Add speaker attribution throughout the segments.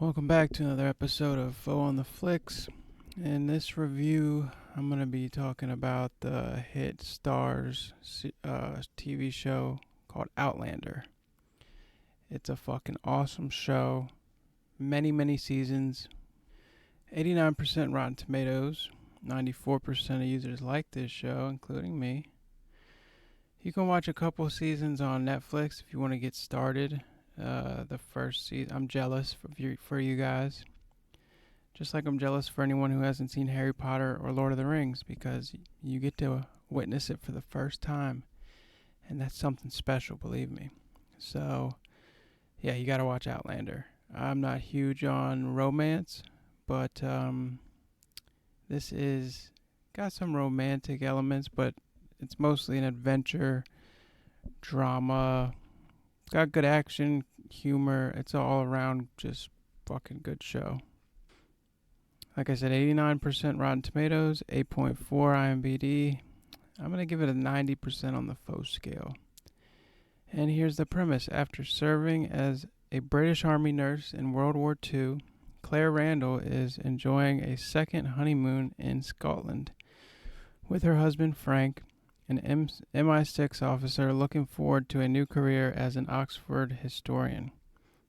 Speaker 1: Welcome back to another episode of Foeontheflicks. In this review, I'm going to be talking about the hit Stars TV show called Outlander. It's a fucking awesome show. Many seasons. 89% Rotten Tomatoes. 94% of users like this show, including me. You can watch a couple seasons on Netflix if you want to get started. The first season, I'm jealous for you guys. Just like I'm jealous for anyone who hasn't seen Harry Potter or Lord of the Rings, because you get to witness it for the first time. And that's something special, believe me. So, yeah, you gotta watch Outlander. I'm not huge on romance, but this is got some romantic elements, but it's mostly an adventure, drama. It's got good action, humor. It's all around just fucking good show. Like I said, 89% Rotten Tomatoes, 8.4 IMDb. I'm going to give it a 90% on the foescale. And here's the premise. After serving as a British Army nurse in World War II, Claire Randall is enjoying a second honeymoon in Scotland with her husband Frank, an MI6 officer looking forward to a new career as an Oxford historian.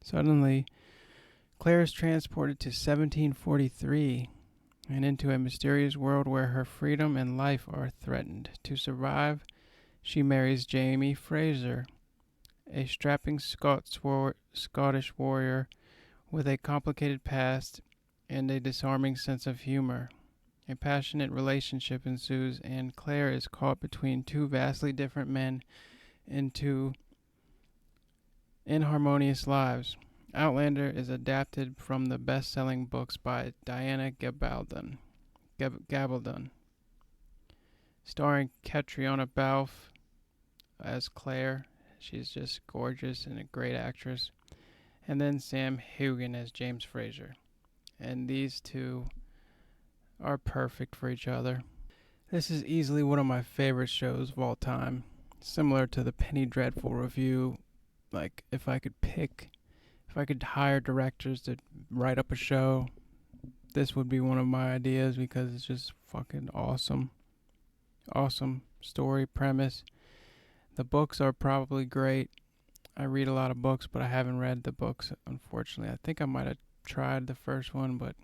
Speaker 1: Suddenly, Claire is transported to 1743 and into a mysterious world where her freedom and life are threatened. To survive, she marries Jamie Fraser, a strapping Scottish warrior with a complicated past and a disarming sense of humor. A passionate relationship ensues, and Claire is caught between two vastly different men in two inharmonious lives. Outlander is adapted from the best-selling books by Diana Gabaldon, starring Catriona Balfe as Claire. She's just gorgeous and a great actress. And then Sam Heughan as James Fraser. And these two are perfect for each other. This is easily one of my favorite shows of all time. Similar to the Penny Dreadful review. Like, if I could hire directors to write up a show, this would be one of my ideas because it's just fucking awesome. Awesome story, premise. The books are probably great. I read a lot of books, but I haven't read the books, unfortunately. I think I might have tried the first one, but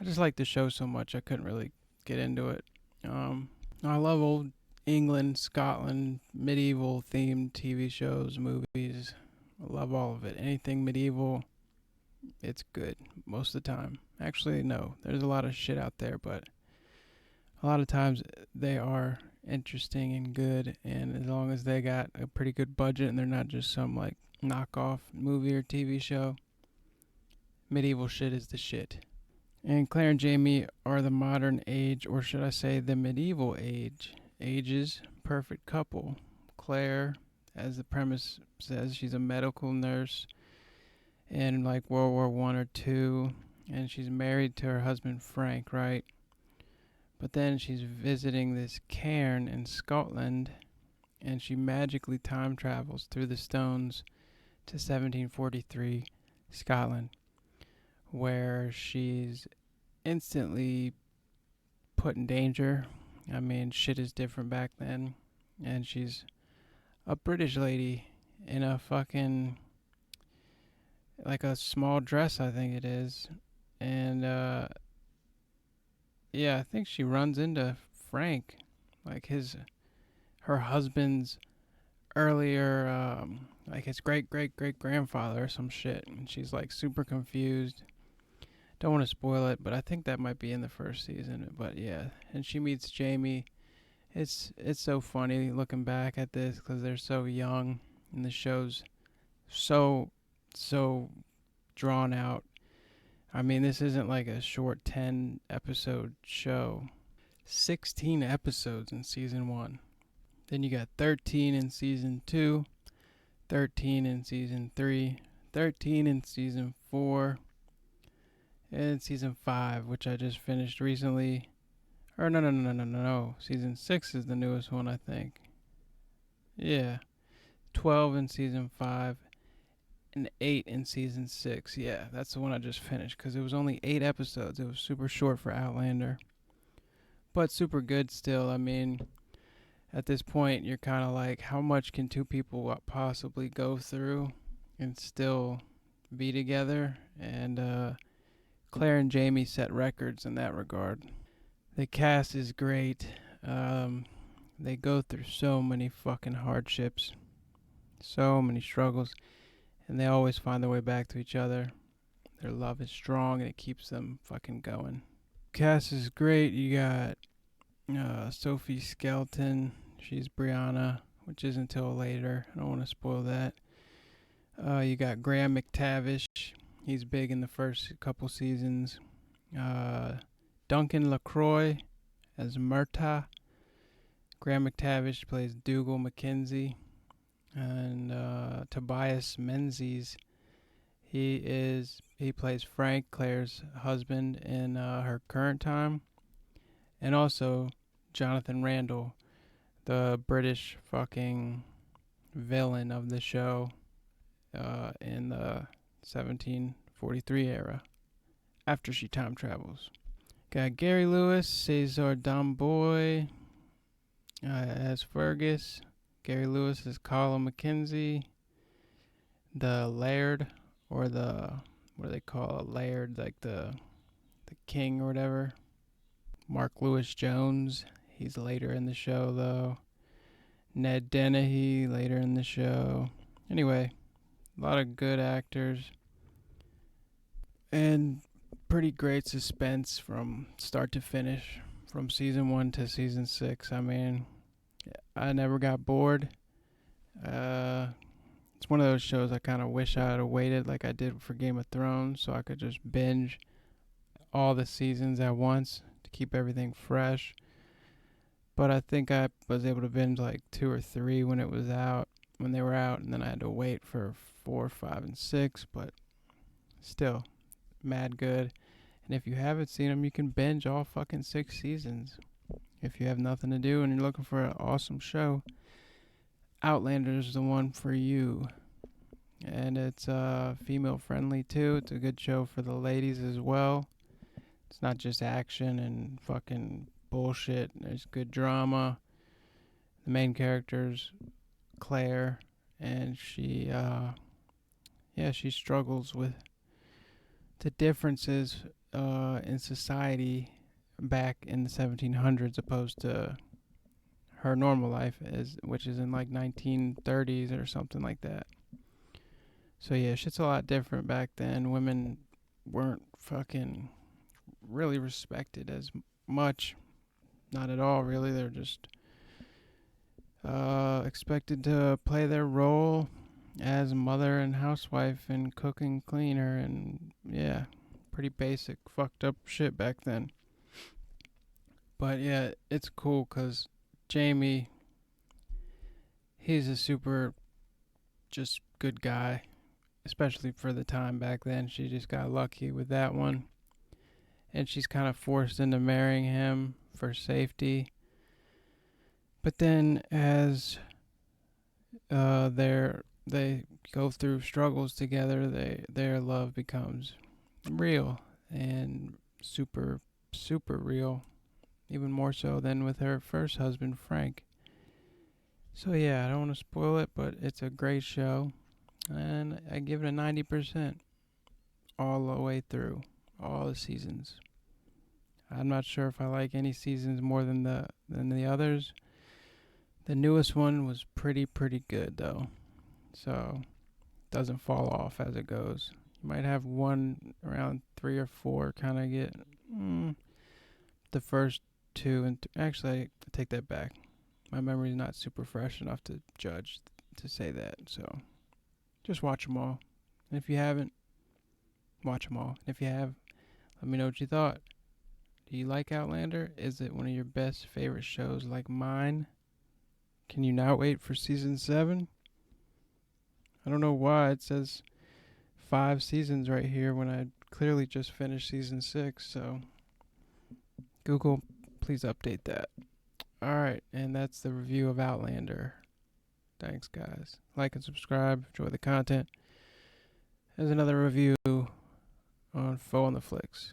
Speaker 1: I just like the show so much I couldn't really get into it. I love old England, Scotland, medieval themed TV shows, movies. I love all of it. Anything medieval, it's good most of the time. Actually, no, there's a lot of shit out there, but a lot of times they are interesting and good, and as long as they got a pretty good budget and they're not just some like knockoff movie or TV show, medieval shit is the shit. And Claire and Jamie are the modern age, or should I say the medieval ages, perfect couple. Claire, as the premise says, she's a medical nurse in like World War I or II, and she's married to her husband Frank, right? But then she's visiting this cairn in Scotland, and she magically time travels through the stones to 1743 Scotland, where she's instantly put in danger. I mean, shit is different back then, and she's a British lady in a fucking, like a small dress, I think it is. And, yeah, I think she runs into Frank, like her husband's earlier, like his great grandfather or some shit. And she's like super confused. Don't want to spoil it, but I think that might be in the first season. But yeah, and she meets Jamie. It's so funny looking back at this because they're so young, and the show's so drawn out. I mean, this isn't like a short 10 episode show. 16 episodes in season 1. Then you got 13 in season 2, 13 in season 3, 13 in season 4, and season 5, which I just finished recently. Or no. Season 6 is the newest one, I think. Yeah. 12 in season 5. and 8 in season 6. Yeah, that's the one I just finished because it was only 8 episodes. It was super short for Outlander, but super good still. I mean, at this point, you're kind of like, how much can two people possibly go through and still be together? And Claire and Jamie set records in that regard. The cast is great. They go through so many fucking hardships, so many struggles, and they always find their way back to each other. Their love is strong and it keeps them fucking going. Cast is great. You got Sophie Skelton. She's Brianna, which isn't until later. I don't want to spoil that. You got Graham McTavish. He's big in the first couple seasons. Duncan LaCroix as Murtagh. Graham McTavish plays Dougal McKenzie. And Tobias Menzies, he plays Frank, Claire's husband, in her current time. And also Jonathan Randall, the British fucking villain of the show in the 1743 era, after she time travels. Got Gary Lewis, Cesar Domboy as Fergus. Gary Lewis is Colin McKenzie. The Laird, or what do they call a laird, like the king or whatever. Mark Lewis Jones, he's later in the show though. Ned Dennehy, later in the show. Anyway, a lot of good actors. And pretty great suspense from start to finish, from season 1 to season 6. I mean, I never got bored. It's one of those shows I kind of wish I had waited like I did for Game of Thrones, so I could just binge all the seasons at once to keep everything fresh. But I think I was able to binge like 2 or 3 when they were out, and then I had to wait for 4, 5, and 6. But still, mad good. And if you haven't seen them, you can binge all fucking 6 seasons. If you have nothing to do and you're looking for an awesome show, Outlander is the one for you. And it's female friendly too. It's a good show for the ladies as well. It's not just action and fucking bullshit. There's good drama. The main character's Claire, and she struggles with the differences in society back in the 1700s opposed to her normal life, which is in like 1930s or something like that. So yeah, shit's a lot different back then. Women weren't fucking really respected as much. Not at all, really. They're just expected to play their role as mother and housewife and cook and cleaner, and yeah, pretty basic fucked up shit back then. But yeah, it's cool because Jamie, he's a super just good guy, especially for the time back then. She just got lucky with that one, and she's kind of forced into marrying him for safety. But then as they go through struggles together, their love becomes real and super, super real. Even more so than with her first husband, Frank. So yeah, I don't want to spoil it, but it's a great show. And I give it a 90% all the way through, all the seasons. I'm not sure if I like any seasons more than the others. The newest one was pretty good though, so it doesn't fall off as it goes. You might have one around 3 or 4 kind of get the first 2 and actually I take that back. My memory's not super fresh enough to judge to say that, so just watch them all. And if you haven't, watch them all. And if you have, let me know what you thought. Do you like Outlander? Is it one of your best favorite shows like mine? Can you not wait for season 7? I don't know why it says 5 seasons right here when I clearly just finished season 6, so Google, please update that. Alright, and that's the review of Outlander. Thanks, guys. Like and subscribe. Enjoy the content. There's another review on Foeontheflicks.